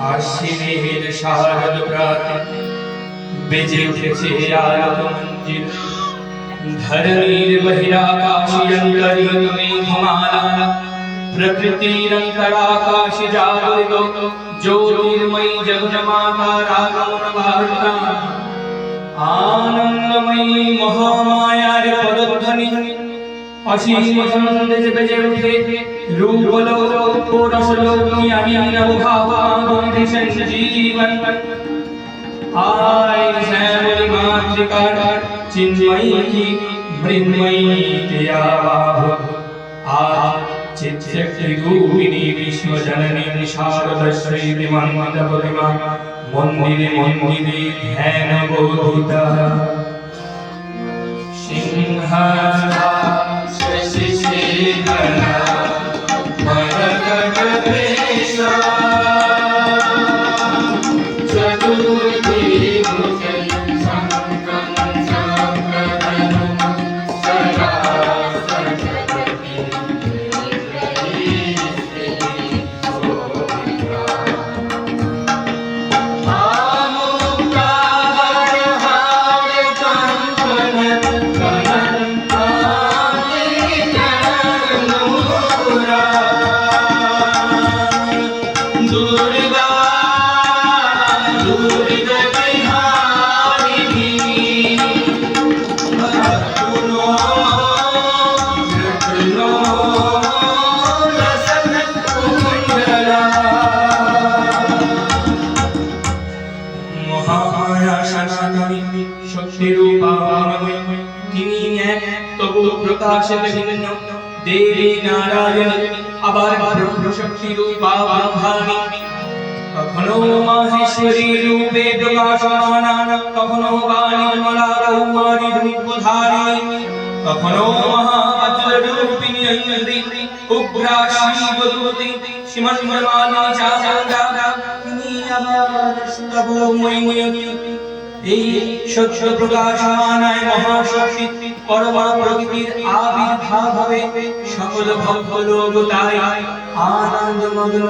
আশ্বিনের শারদ প্রাতে বেজে উঠেছে আলোক মঞ্জিল ধরণীর বহিরাকাশিয়ন্তরিত মেঘমালা প্রকৃতিরন্তরাকাশে জাগরিত জ্যোতির্ময়ী জগন্মাতা রাগমন বার্তা আনন্দময়ী মহামায়ার পদধ্বনি অসীম ছন্দে বেজে উঠে রূপলোক পুরসলোকি আমি নবভাবাগন্তি সঞ্জীবন आय श्यामली मातृकार चिन्मयी की मृन्मयी तेयावाह आज चित्शक्ति रूपिणी विश्व जननी शारद श्री मंदपरिमा मंदिरे मंदिरे ध्यान बोधिता सिंह शशि शेखरा मरकट वेशा देवी नारायणी अबार ब्रह्म शक्ति रूपा ब्रह्माणी कखनो माहेश्वरी रूपे प्रकाशमाना कखनो निर्मला कौमारी रूपधारिणी कखनो महावज्र रूपिणी अंगदी उग्रा शिवदूती श्रीमन्मयमानी चामुंडा तिनी अबार स्तवोमयी এই সত্য প্রকাশমানায় মহাশক্তি পরমা প্রকৃতির আবির্ভাব হবে সকল ভক্ত লোক তাই আনন্দ মগ্ন